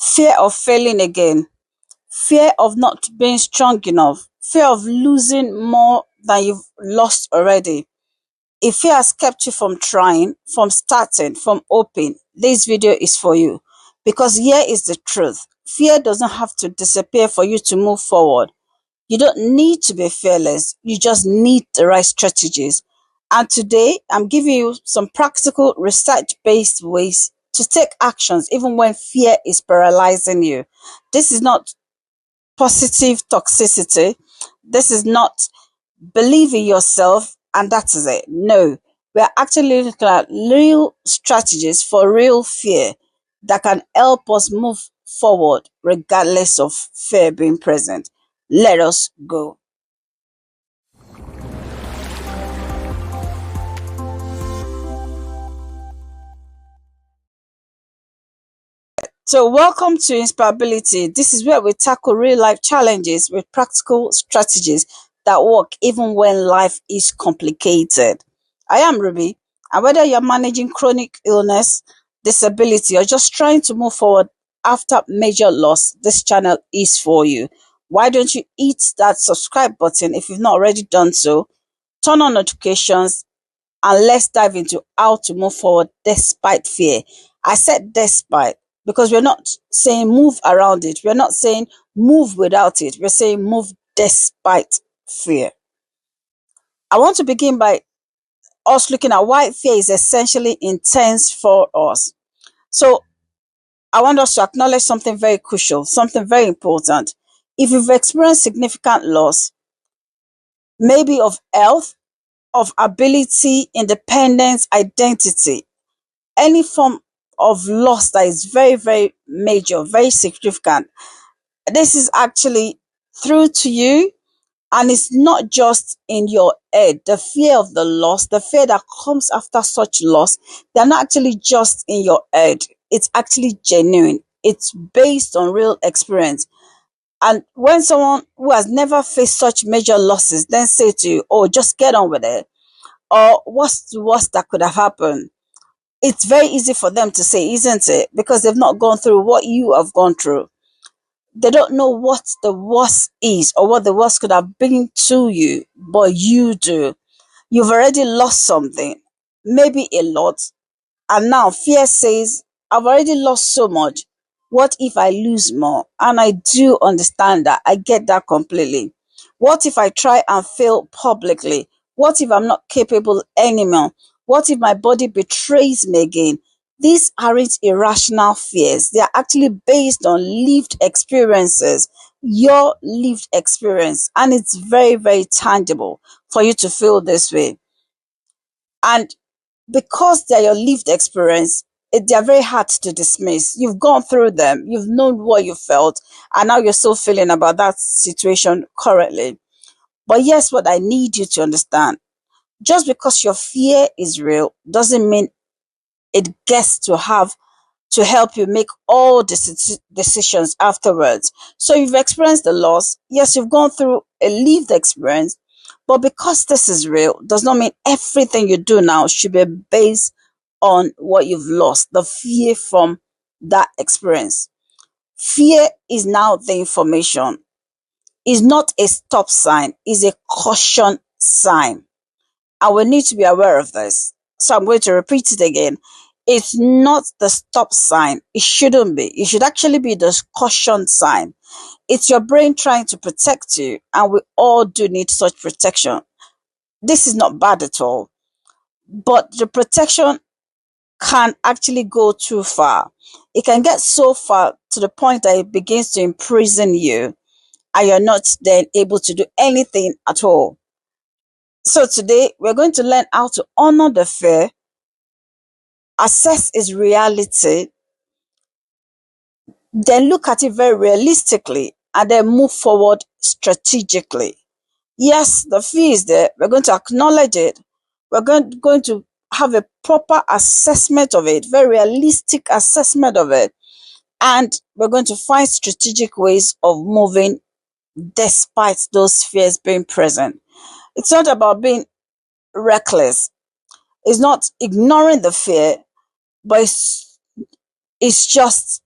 Fear of failing again, fear of not being strong enough, fear of losing more than you've lost already. If fear has kept you from trying, from starting, from hoping, this video is for you. Because here is the truth. Fear doesn't have to disappear for you to move forward. You don't need to be fearless. You just need the right strategies. And today, I'm giving you some practical research-based ways to take actions even when fear is paralyzing you. This is not positive toxicity. This is not believe in yourself and that is it. No, we're actually looking at real strategies for real fear that can help us move forward regardless of fear being present. Let us go. So, welcome to InspireAbility. This is where we tackle real life challenges with practical strategies that work even when life is complicated. I am Ruby, and whether you're managing chronic illness, disability, or just trying to move forward after major loss, this channel is for you. Why don't you hit that subscribe button if you've not already done so? Turn on notifications and let's dive into how to move forward despite fear. I said despite because we're not saying move around it. We're not saying move without it. We're saying move despite fear. I want to begin by us looking at why fear is essentially intense for us. So I want us to acknowledge something very crucial, something very important. If you've experienced significant loss, maybe of health, of ability, independence, identity, any form of loss that is very, very major, very significant, this is actually through to you. And it's not just in your head. The fear of the loss, the fear that comes after such loss, they're not actually just in your head. It's actually genuine. It's based on real experience. And when someone who has never faced such major losses then say to you, oh, just get on with it, or what's the worst that could have happened? It's very easy for them to say, isn't it? Because they've not gone through what you have gone through. They don't know what the worst is or what the worst could have been to you, but you do. You've already lost something, maybe a lot. And now fear says, I've already lost so much. What if I lose more? And I do understand that. I get that completely. What if I try and fail publicly? What if I'm not capable anymore? What if my body betrays me again? These aren't irrational fears. They are actually based on lived experiences, your lived experience. And it's very, very tangible for you to feel this way. And because they're your lived experience, they're very hard to dismiss. You've gone through them, you've known what you felt, and now you're still feeling about that situation currently. But yes, what I need you to understand, just because your fear is real doesn't mean it gets to help you make all decisions afterwards. So you've experienced the loss. Yes, you've gone through a lived experience, but because this is real does not mean everything you do now should be based on what you've lost, the fear from that experience. Fear is now the information. It's not a stop sign, it's a caution sign. And we need to be aware of this. So I'm going to repeat it again. It's not the stop sign. It shouldn't be. It should actually be the caution sign. It's your brain trying to protect you, and we all do need such protection. This is not bad at all. But the protection can actually go too far. It can get so far to the point that it begins to imprison you, and you're not then able to do anything at all. So today, we're going to learn how to honor the fear, assess its reality, then look at it very realistically, and then move forward strategically. Yes, the fear is there. We're going to acknowledge it. We're going to have a proper assessment of it, very realistic assessment of it. And we're going to find strategic ways of moving despite those fears being present. It's not about being reckless. It's not ignoring the fear, but it's just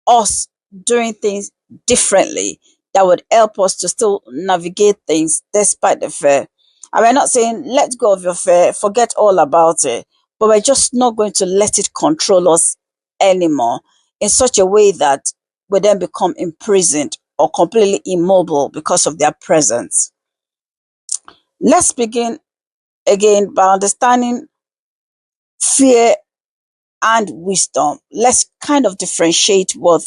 us doing things differently that would help us to still navigate things despite the fear. And we're not saying let go of your fear, forget all about it, but we're just not going to let it control us anymore in such a way that we then become imprisoned or completely immobile because of their presence. Let's begin again by understanding fear and wisdom. Let's kind of differentiate what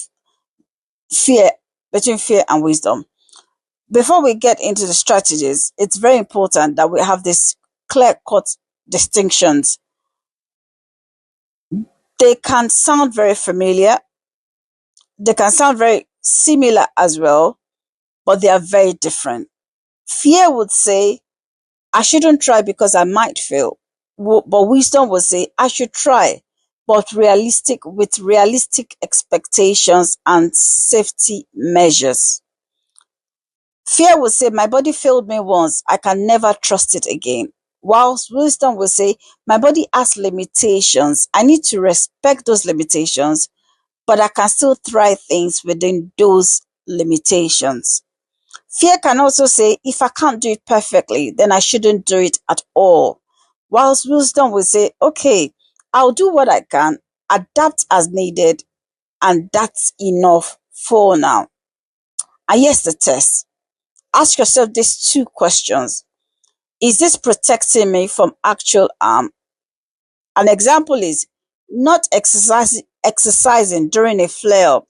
fear between fear and wisdom. Before we get into the strategies, it's very important that we have this clear-cut distinctions. They can sound very familiar, they can sound very similar as well, but they are very different. Fear would say, I shouldn't try because I might fail. But wisdom would say, I should try, but with realistic expectations and safety measures. Fear will say, my body failed me once, I can never trust it again. Whilst wisdom will say, my body has limitations, I need to respect those limitations, but I can still try things within those limitations. Fear can also say, if I can't do it perfectly, then I shouldn't do it at all. Whilst wisdom will say, okay, I'll do what I can, adapt as needed, and that's enough for now. And here's the test. Ask yourself these two questions. Is this protecting me from actual harm? An example is not exercising during a flare-up.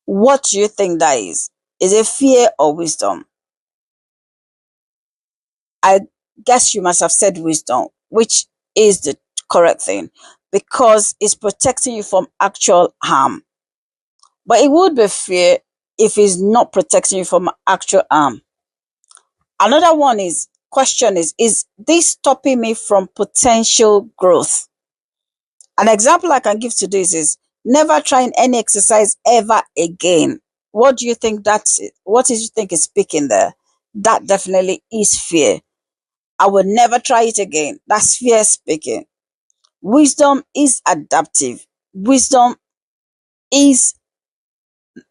What do you think that is? Is it fear or wisdom? I guess you must have said wisdom, which is the correct thing because it's protecting you from actual harm. But it would be fear if it's not protecting you from actual harm. Another one is question is this stopping me from potential growth? An example I can give to this is never trying any exercise ever again. What do you think what is you think is speaking there? That definitely is fear. I will never try it again. That's fear speaking. Wisdom is adaptive. Wisdom is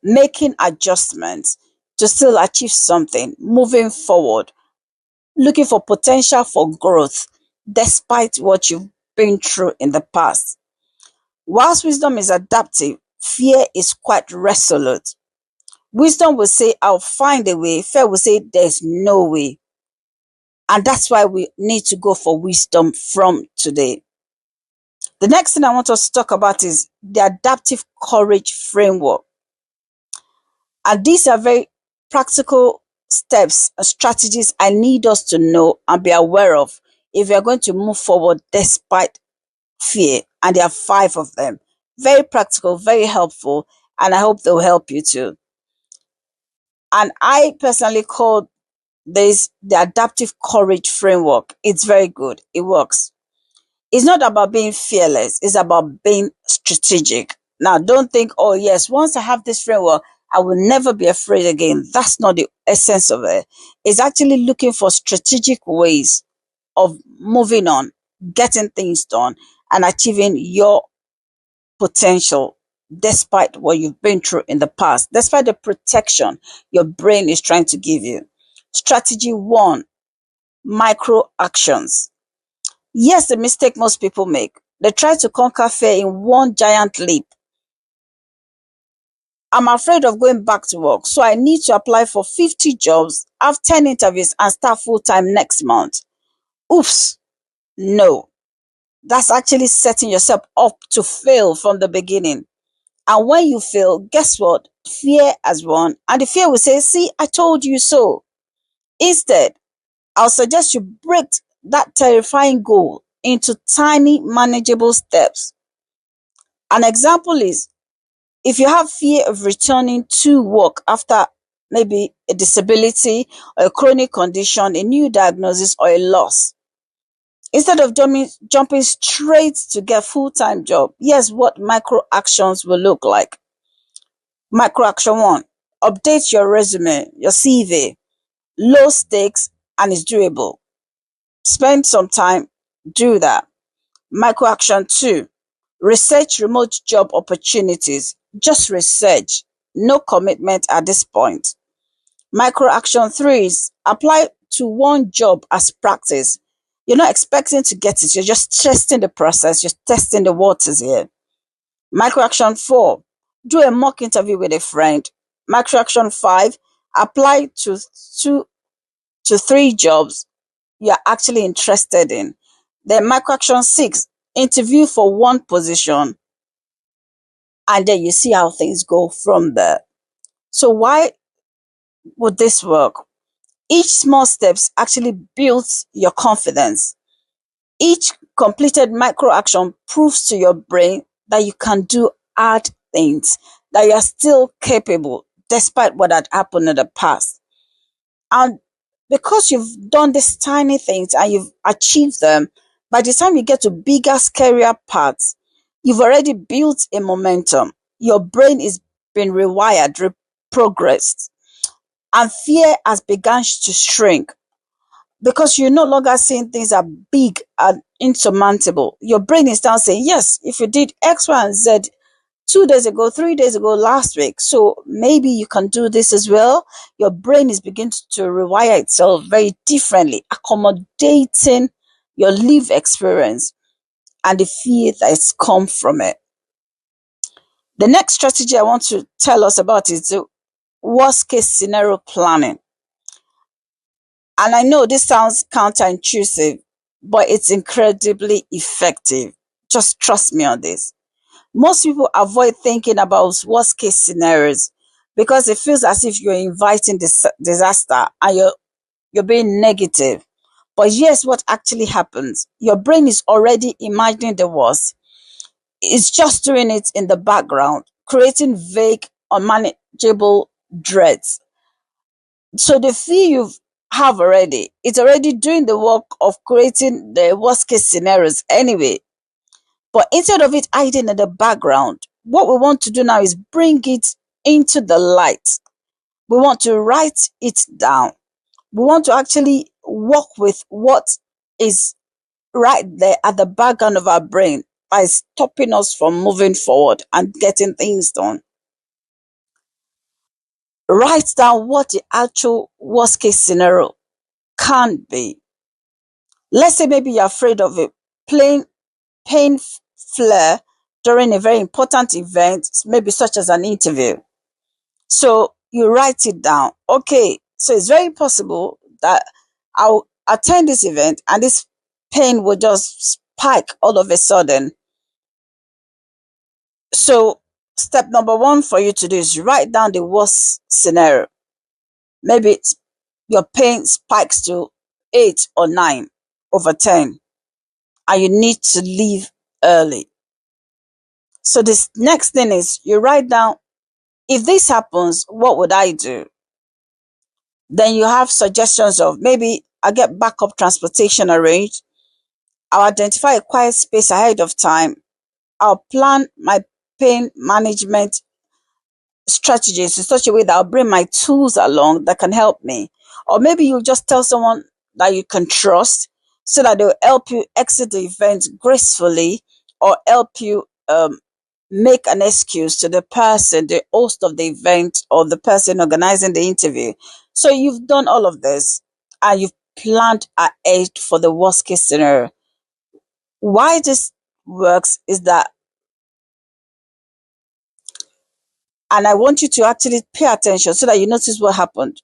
making adjustments to still achieve something, moving forward, looking for potential for growth despite what you've been through in the past. Whilst wisdom is adaptive, fear is quite resolute. Wisdom will say, I'll find a way. Fear will say, there's no way. And that's why we need to go for wisdom from today. The next thing I want us to talk about is the adaptive courage framework. And these are very practical steps and strategies I need us to know and be aware of if we are going to move forward despite fear. And there are 5 of them. Very practical, very helpful, and I hope they'll help you too. And I personally call this the adaptive courage framework. It's very good. It works. It's not about being fearless. It's about being strategic. Now, don't think, oh yes, once I have this framework, I will never be afraid again. That's not the essence of it. It's actually looking for strategic ways of moving on, getting things done, and achieving your potential despite what you've been through in the past, despite the protection your brain is trying to give you. Strategy 1, micro actions. Yes, the mistake most people make. They try to conquer fear in one giant leap. I'm afraid of going back to work, so I need to apply for 50 jobs, have 10 interviews, and start full-time next month. Oops. No. That's actually setting yourself up to fail from the beginning. And when you fail, guess what? Fear has won. And the fear will say, see, I told you so. Instead, I'll suggest you break that terrifying goal into tiny, manageable steps. An example is, if you have fear of returning to work after maybe a disability or a chronic condition, a new diagnosis, or a loss, instead of jumping straight to get full-time job, here's what micro actions will look like. Micro action 1, update your resume, your CV. Low stakes and it's doable. Spend some time, do that. Micro action 2, research remote job opportunities. just research, no commitment at this point. Micro action 3 is apply to one job as practice. You're not expecting to get it, you're just testing the process, you're testing the waters here. Micro action 4, do a mock interview with a friend. Micro action 5, apply to 2 to 3 jobs you're actually interested in. Then micro action 6, interview for one position, and then you see how things go from there. So why would this work? Each small steps actually builds your confidence. Each completed micro action proves to your brain that you can do hard things, that you are still capable despite what had happened in the past. And because you've done these tiny things and you've achieved them, by the time you get to bigger, scarier parts, you've already built a momentum. Your brain is being rewired, reprogressed, and fear has begun to shrink because you're no longer seeing things are big and insurmountable. Your brain is now saying, yes, if you did X, Y, and Z 2 days ago, 3 days ago, last week, so maybe you can do this as well. Your brain is beginning to rewire itself very differently, accommodating your live experience and the fear that has come from it. The next strategy I want to tell us about is the worst case scenario planning. And I know this sounds counterintuitive, but it's incredibly effective. Just trust me on this. Most people avoid thinking about worst case scenarios because it feels as if you're inviting disaster and you're being negative. But here's what actually happens. Your brain is already imagining the worst. It's just doing it in the background, creating vague, unmanageable dreads. So the fear you have already, it's already doing the work of creating the worst case scenarios anyway. But instead of it hiding in the background, what we want to do now is bring it into the light. We want to write it down. We want to actually work with what is right there at the background of our brain by stopping us from moving forward and getting things done. Write down what the actual worst case scenario can be. Let's say maybe you're afraid of a plane pain flare during a very important event, maybe such as an interview. So you write it down. Okay, so it's very possible that I'll attend this event and this pain will just spike all of a sudden. So step number 1 for you to do is write down the worst scenario. Maybe your pain spikes to 8 or 9 over 10 and you need to leave early. So this next thing is you write down, if this happens, what would I do? Then you have suggestions of maybe I get backup transportation arranged. I'll identify a quiet space ahead of time. I'll plan my pain management strategies in such a way that I'll bring my tools along that can help me. Or maybe you just tell someone that you can trust so that they'll help you exit the event gracefully or help you make an excuse to the person, the host of the event or the person organizing the interview. So you've done all of this and you've planned ahead for the worst case scenario. Why this works is that, and I want you to actually pay attention so that you notice what happened.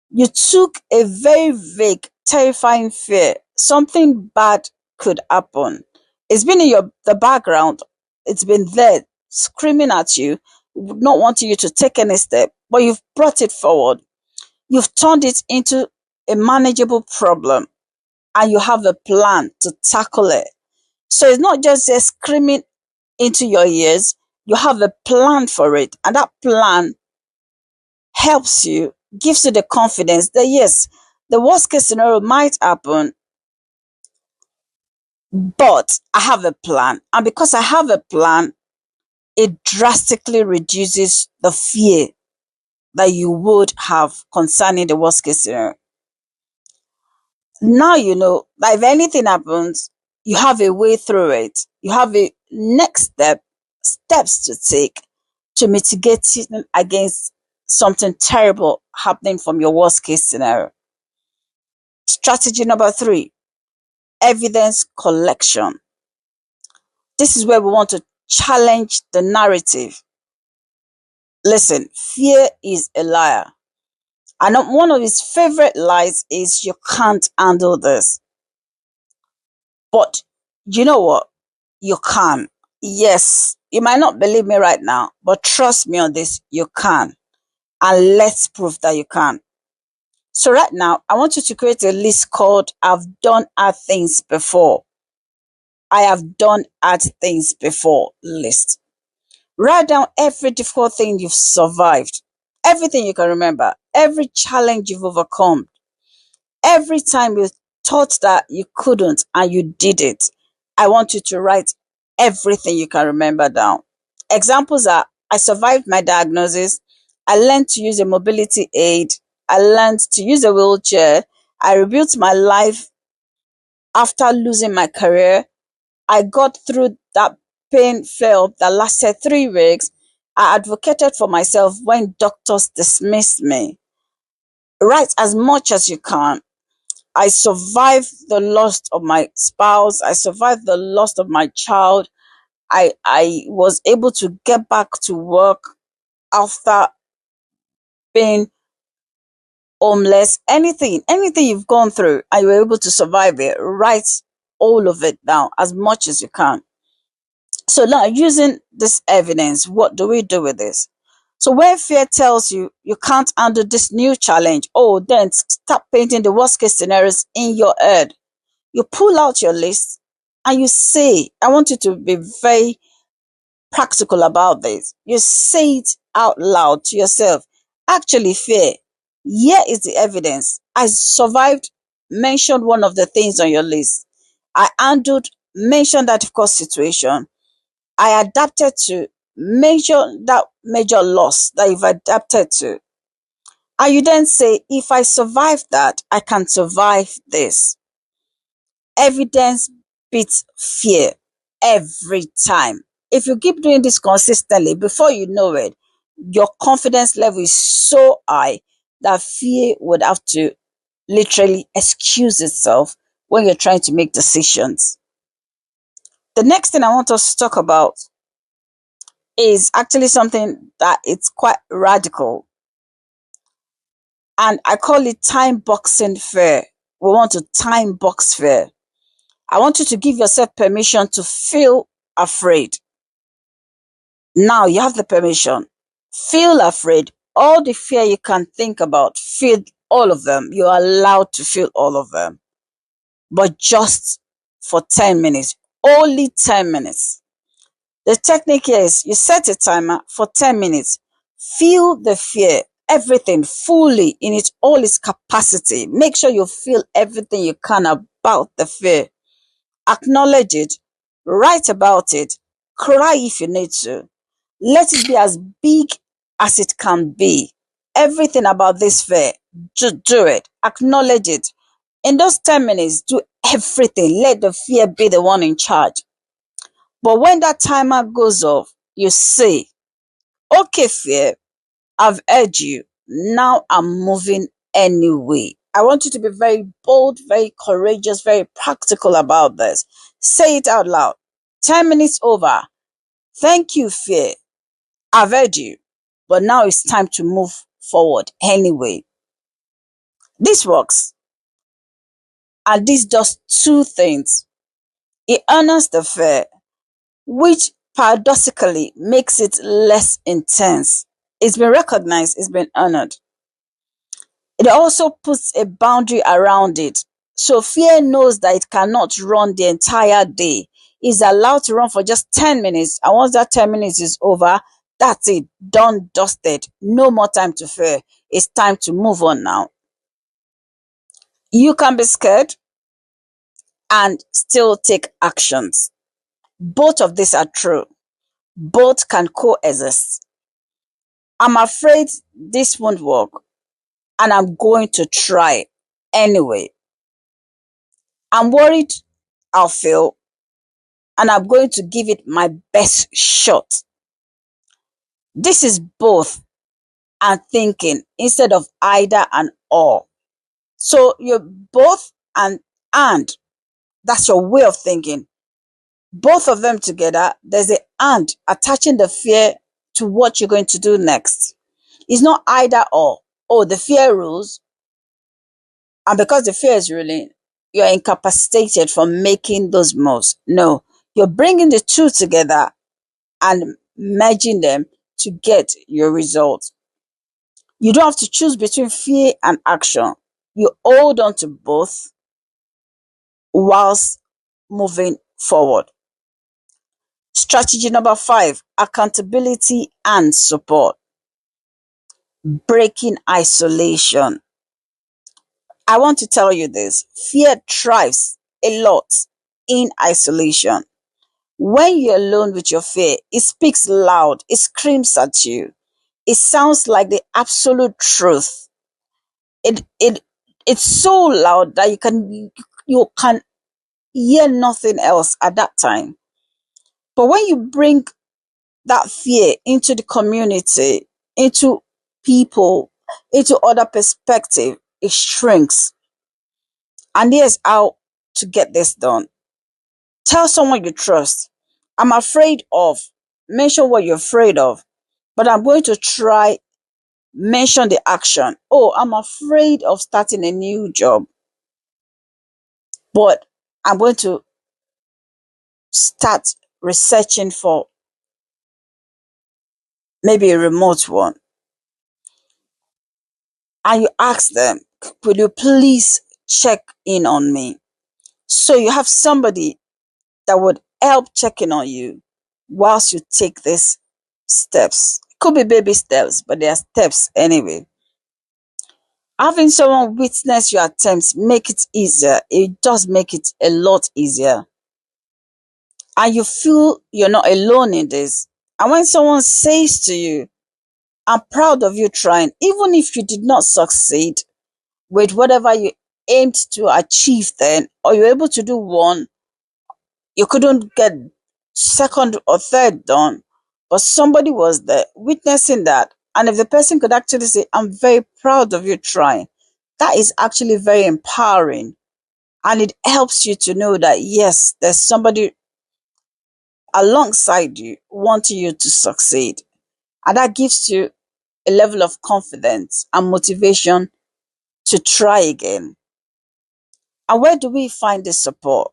You took a very vague, terrifying fear. Something bad could happen. It's been in the background. It's been there screaming at you, not wanting you to take any step, but you've brought it forward. You've turned it into a manageable problem and you have a plan to tackle it. So it's not just there screaming into your ears, you have a plan for it. And that plan helps you, gives you the confidence that yes, the worst case scenario might happen, but I have a plan. And because I have a plan, it drastically reduces the fear that you would have concerning the worst case scenario. Now you know that if anything happens, you have a way through it. You have a next steps to take to mitigating against something terrible happening from your worst case scenario. Strategy number 3, evidence collection. This is where we want to challenge the narrative. Listen, fear is a liar. And one of his favorite lies is you can't handle this. But you know what? You can. Yes, you might not believe me right now, but trust me on this, you can. And let's prove that you can. So right now, I want you to create a list called I've done hard things before. I have done hard things before list. Write down every difficult thing you've survived, everything you can remember, every challenge you've overcome, every time you thought that you couldn't and you did it. I want you to write everything you can remember down. Examples are: I survived my diagnosis, I learned to use a mobility aid, I learned to use a wheelchair, I rebuilt my life after losing my career, I got through that pain flare-up that lasted 3 weeks, I advocated for myself when doctors dismissed me. Write as much as you can. I survived the loss of my spouse. I survived the loss of my child. I was able to get back to work after being homeless. Anything you've gone through and you were able to survive it, write all of it down as much as you can. So now, using this evidence, what do we do with this? So when fear tells you you can't handle this new challenge, oh, then start painting the worst case scenarios in your head. You pull out your list and you say, I want you to be very practical about this. You say it out loud to yourself. Actually, fear, here is the evidence. I survived, mention one of the things on your list. I handled, mention that difficult situation. I adapted to, measure that major loss that you've adapted to. And you then say, if I survive that, I can survive this. Evidence beats fear every time. If you keep doing this consistently, before you know it, your confidence level is so high that fear would have to literally excuse itself when you're trying to make decisions. The next thing I want us to talk about is actually something that it's quite radical. And I call it time boxing fear. We want to time box fear. I want you to give yourself permission to feel afraid. Now you have the permission. Feel afraid. All the fear you can think about, feel all of them. You're allowed to feel all of them. But just for 10 minutes. Only 10 minutes. The technique is you set a timer for 10 minutes. Feel the fear, everything fully in all its capacity. Make sure you feel everything you can about the fear. Acknowledge it, write about it, cry if you need to. Let it be as big as it can be. Everything about this fear, do it, acknowledge it. In those 10 minutes, do everything. Let the fear be the one in charge. But when that timer goes off, you say, okay, fear, I've heard you. Now I'm moving anyway. I want you to be very bold, very courageous, very practical about this. Say it out loud. 10 minutes over. Thank you, fear. I've heard you. But now it's time to move forward anyway. This works. And this does two things. It honors the fear, which paradoxically makes it less intense. It's been recognized, it's been honored. It also puts a boundary around it. So fear knows that it cannot run the entire day. It's allowed to run for just 10 minutes. And once that 10 minutes is over, that's it. Done, dusted. No more time to fear. It's time to move on now. You can be scared and still take actions. Both of these are true. Both can coexist. I'm afraid this won't work, and I'm going to try anyway. I'm worried I'll fail, and I'm going to give it my best shot. This is both and thinking instead of either and or. So you're both and that's your way of thinking. Both of them together, there's a and attaching the fear to what you're going to do next. It's not either or. Oh, the fear rules, and because the fear is ruling, you're incapacitated from making those moves. No, you're bringing the two together and merging them to get your results. You don't have to choose between fear and action. You hold on to both whilst moving forward. Strategy number 5, accountability and support. Breaking isolation. I want to tell you this. Fear thrives a lot in isolation. When you're alone with your fear, it speaks loud, it screams at you. It sounds like the absolute truth. It's so loud that you can hear nothing else at that time. But when you bring that fear into the community, into people, into other perspective, it shrinks. And here's how to get this done. Tell someone you trust, I'm afraid of, mention what you're afraid of, but I'm going to try, mention the action. Oh, I'm afraid of starting a new job, but I'm going to start researching for maybe a remote one. And you ask them, will you please check in on me? So you have somebody that would help checking on you whilst you take these steps. Could be baby steps, but they are steps anyway. Having someone witness your attempts make it easier. It does make it a lot easier. And you feel you're not alone in this. And when someone says to you, I'm proud of you trying, even if you did not succeed with whatever you aimed to achieve then, or you're able to do one, you couldn't get second or third done, but somebody was there witnessing that. And if the person could actually say, I'm very proud of you trying, that is actually very empowering. And it helps you to know that, yes, there's somebody alongside you wanting you to succeed. And that gives you a level of confidence and motivation to try again. And where do we find this support?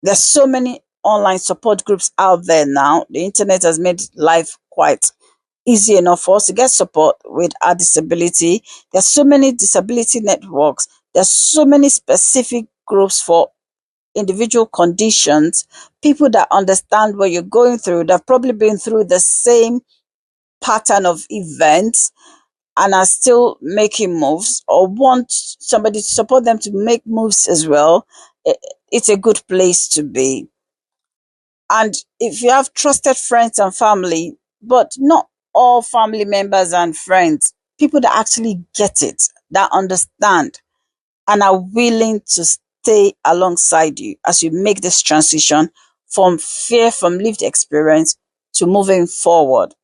There's so many online support groups out there now. The internet has made life quite easy enough for us to get support with our disability. There's so many disability networks. There's so many specific groups for individual conditions, people that understand what you're going through, that have probably been through the same pattern of events and are still making moves or want somebody to support them to make moves as well. It's a good place to be. And if you have trusted friends and family, but not all family members and friends, people that actually get it, that understand, and are willing to stay alongside you as you make this transition from fear, from lived experience to moving forward.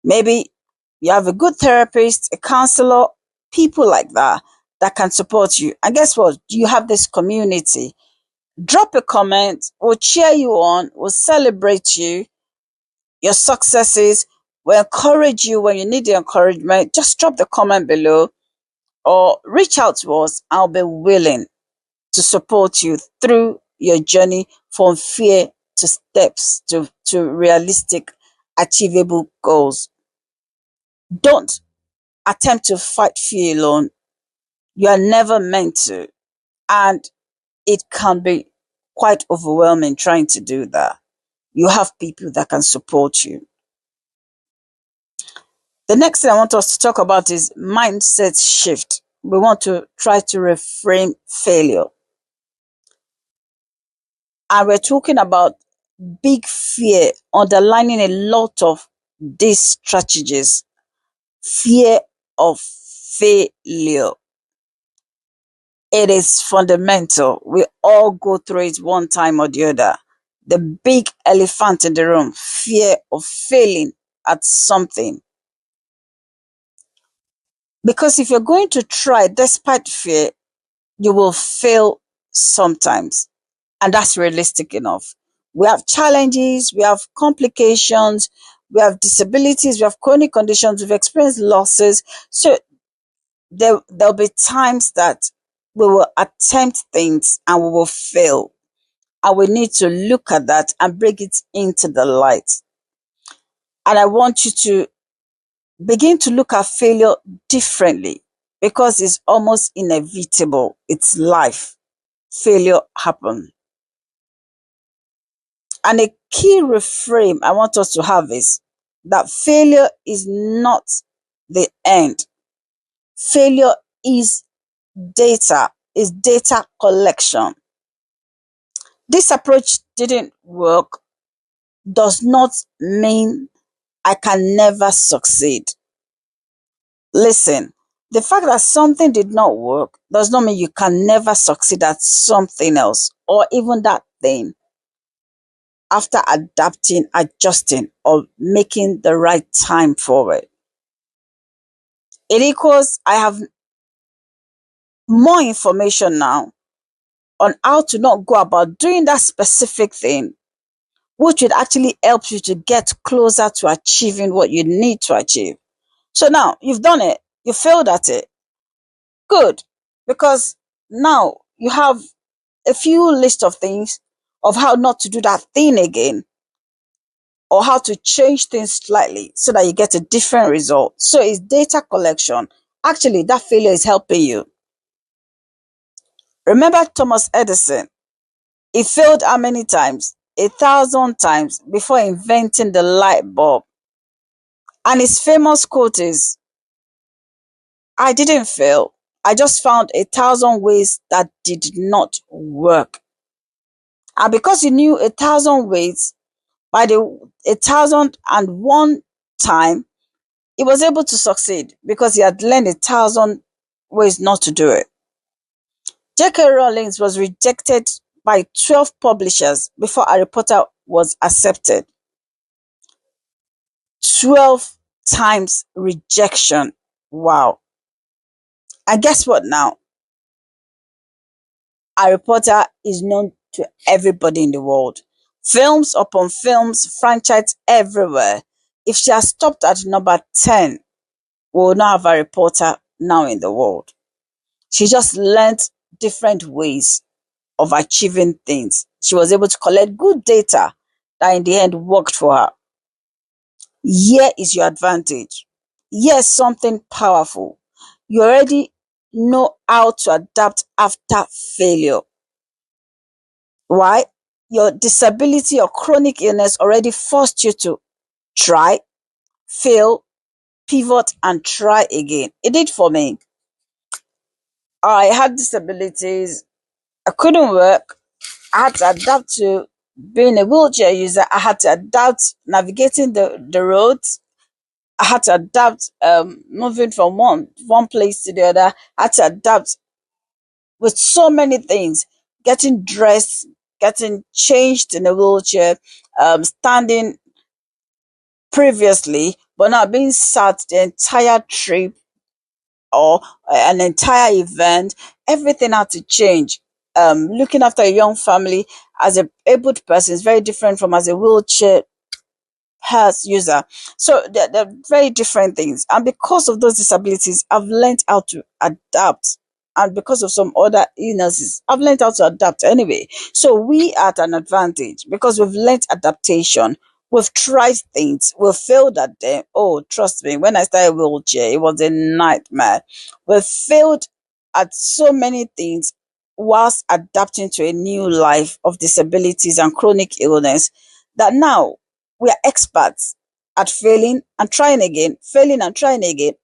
Maybe you have a good therapist, a counselor, people like that that can support you. And guess what? You have this community. Drop a comment, we'll cheer you on, we'll celebrate you, your successes, we'll encourage you when you need the encouragement. Just drop the comment below or reach out to us. I'll be willing to support you through your journey from fear to steps to realistic, achievable goals. Don't attempt to fight fear alone. You are never meant to. And it can be quite overwhelming trying to do that. You have people that can support you. The next thing I want us to talk about is mindset shift. We want to try to reframe failure. And we're talking about big fear underlining a lot of these strategies. Fear of failure. It is fundamental. We all go through it one time or the other. The big elephant in the room, fear of failing at something. Because if you're going to try despite fear, you will fail sometimes. And that's realistic enough. We have challenges, we have complications, we have disabilities, we have chronic conditions, we've experienced losses. So there'll be times that we will attempt things and we will fail. And we need to look at that and bring it into the light. And I want you to begin to look at failure differently because it's almost inevitable. It's life. Failure happens. And a key reframe I want us to have is that failure is not the end. Failure is data collection. This approach didn't work does not mean I can never succeed. Listen, the fact that something did not work does not mean you can never succeed at something else or even that thing after adapting, adjusting, or making the right time for it. It equals I have more information now on how to not go about doing that specific thing, which would actually help you to get closer to achieving what you need to achieve. So now you've done it, you failed at it. Good, because now you have a few list of things of how not to do that thing again or how to change things slightly so that you get a different result. So it's data collection. Actually, that failure is helping you. Remember Thomas Edison? He failed how many times? 1,000 times before inventing the light bulb. And his famous quote is, I didn't fail. I just found 1,000 ways that did not work. And because he knew 1,000 ways, by the 1,001 time, he was able to succeed because he had learned 1,000 ways not to do it. J.K. Rowling was rejected by 12 publishers before Harry Potter was accepted. 12 times rejection. Wow. And guess what now? Harry Potter is known to everybody in the world. Films upon films, franchise everywhere. If she has stopped at number 10, we will not have Harry Potter now in the world. She just learned different ways of achieving things. She was able to collect good data that in the end worked for her. Here is your advantage. Here's something powerful. You already know how to adapt after failure. Why? Your disability or chronic illness already forced you to try, fail, pivot, and try again. It did for me. I had disabilities. I couldn't work. I had to adapt to being a wheelchair user. I had to adapt navigating the roads. I had to adapt moving from one place to the other. I had to adapt with so many things, getting dressed, getting changed in a wheelchair, standing previously, but now being sat the entire trip or an entire event, everything had to change. Looking after a young family as a abled person is very different from as a wheelchair has user. So they're very different things. And because of those disabilities, I've learned how to adapt. And because of some other illnesses, I've learned how to adapt anyway. So we are at an advantage because we've learned adaptation. We've tried things. We've failed at them. Oh, trust me, when I started wheelchair, it was a nightmare. We've failed at so many things whilst adapting to a new life of disabilities and chronic illness that now we are experts at failing and trying again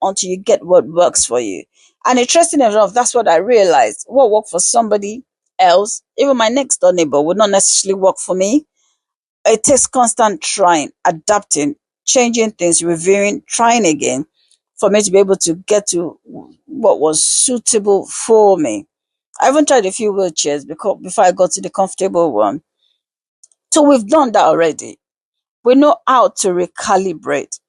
until you get what works for you. And interesting enough, that's what I realized. What worked for somebody else, even my next door neighbor, would not necessarily work for me. It takes constant trying, adapting, changing things, reviewing, trying again for me to be able to get to what was suitable for me. I even tried a few wheelchairs before I got to the comfortable one. So we've done that already. We know how to recalibrate.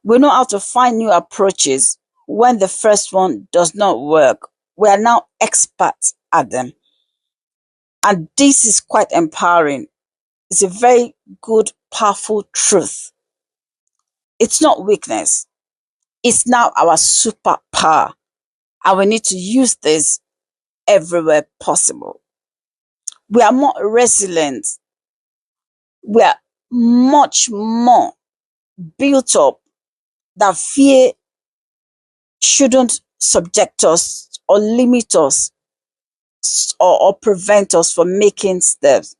We know how to find new approaches when the first one does not work. We are now experts at them. And this is quite empowering. It's a very good, powerful truth. It's not weakness. It's now our superpower. And we need to use this everywhere possible. We are more resilient. We are much more built up that fear shouldn't subject us or limit us or prevent us from making steps.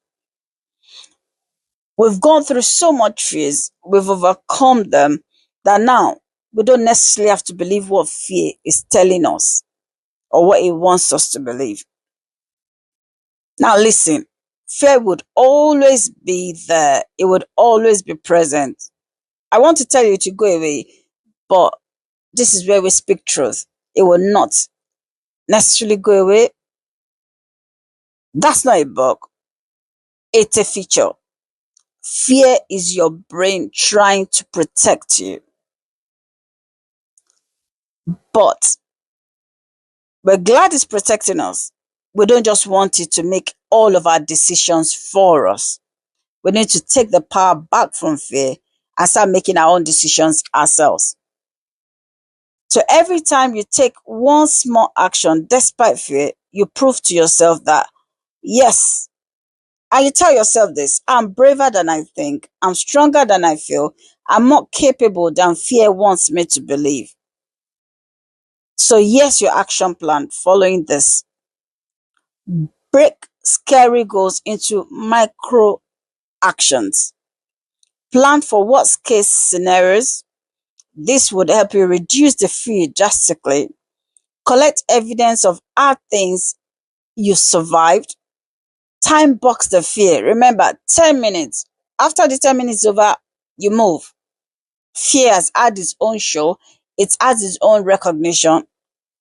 We've gone through so much fears, we've overcome them, that now we don't necessarily have to believe what fear is telling us or what it wants us to believe. Now listen, fear would always be there. It would always be present. I want to tell you to go away, but this is where we speak truth. It will not necessarily go away. That's not a bug. It's a feature. Fear is your brain trying to protect you. But we're glad it's protecting us. We don't just want it to make all of our decisions for us. We need to take the power back from fear and start making our own decisions ourselves. So every time you take one small action despite fear, you prove to yourself that, yes, and you tell yourself this, I'm braver than I think, I'm stronger than I feel, I'm more capable than fear wants me to believe. So yes, your action plan following this. Break scary goals into micro actions. Plan for worst case scenarios. This would help you reduce the fear drastically. Collect evidence of hard things you survived. Time box the fear. Remember, 10 minutes. After the 10 minutes over, you move. Fear has had its own show. It has its own recognition.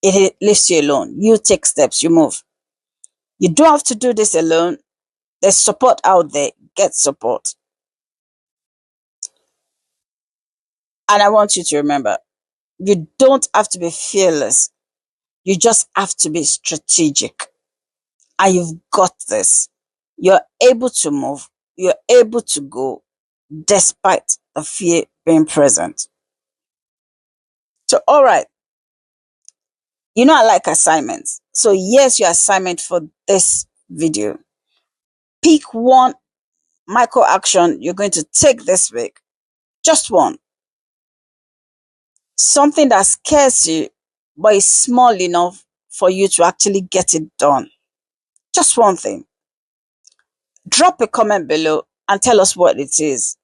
It leaves you alone. You take steps, you move. You don't have to do this alone. There's support out there. Get support. And I want you to remember, you don't have to be fearless. You just have to be strategic. And you've got this. You're able to move. You're able to go despite the fear being present. So, all right. You know, I like assignments. So, here's your assignment for this video. Pick one micro action you're going to take this week. Just one. Something that scares you, but is small enough for you to actually get it done. Just one thing. Drop a comment below and tell us what it is.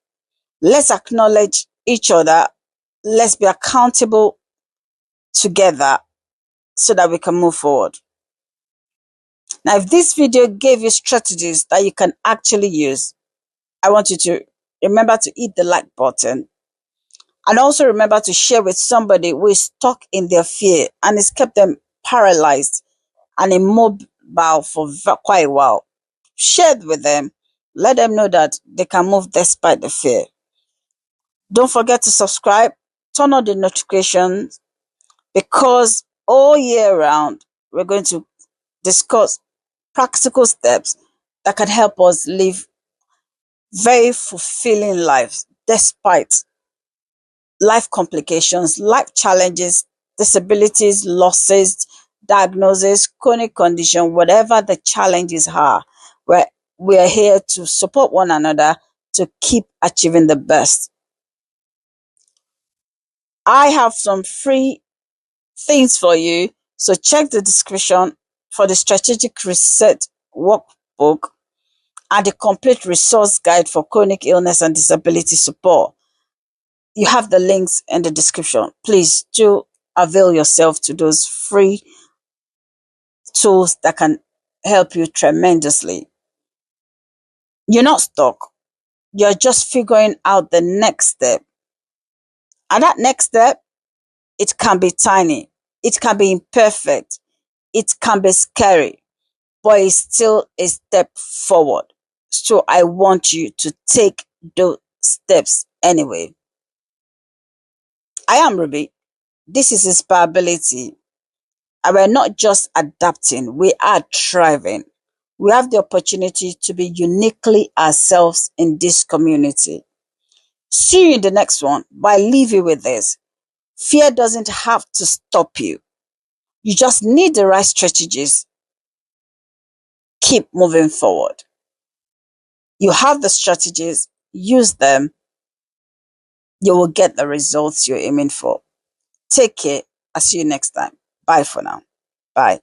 Let's acknowledge each other. Let's be accountable together so that we can move forward. Now, if this video gave you strategies that you can actually use, I want you to remember to hit the like button. And also remember to share with somebody who is stuck in their fear and it's kept them paralyzed and immobile for quite a while. Share it with them. Let them know that they can move despite the fear. Don't forget to subscribe. Turn on the notifications, because all year round, we're going to discuss practical steps that can help us live very fulfilling lives despite life complications, life challenges, disabilities, losses, diagnosis, chronic condition, whatever the challenges are. We're here to support one another to keep achieving the best. I have some free things for you, so check the description for the strategic reset workbook and the complete resource guide for chronic illness and disability support. You have the links in the description. Please do avail yourself to those free tools that can help you tremendously. You're not stuck. You're just figuring out the next step. And that next step, it can be tiny. It can be imperfect. It can be scary, but it's still a step forward. So I want you to take those steps anyway. I am Ruby. This is InspireAbility. And we're not just adapting, we are thriving. We have the opportunity to be uniquely ourselves in this community. See you in the next one, but I leave you with this. Fear doesn't have to stop you. You just need the right strategies. Keep moving forward. You have the strategies, use them. You will get the results you're aiming for. Take care. I'll see you next time. Bye for now. Bye.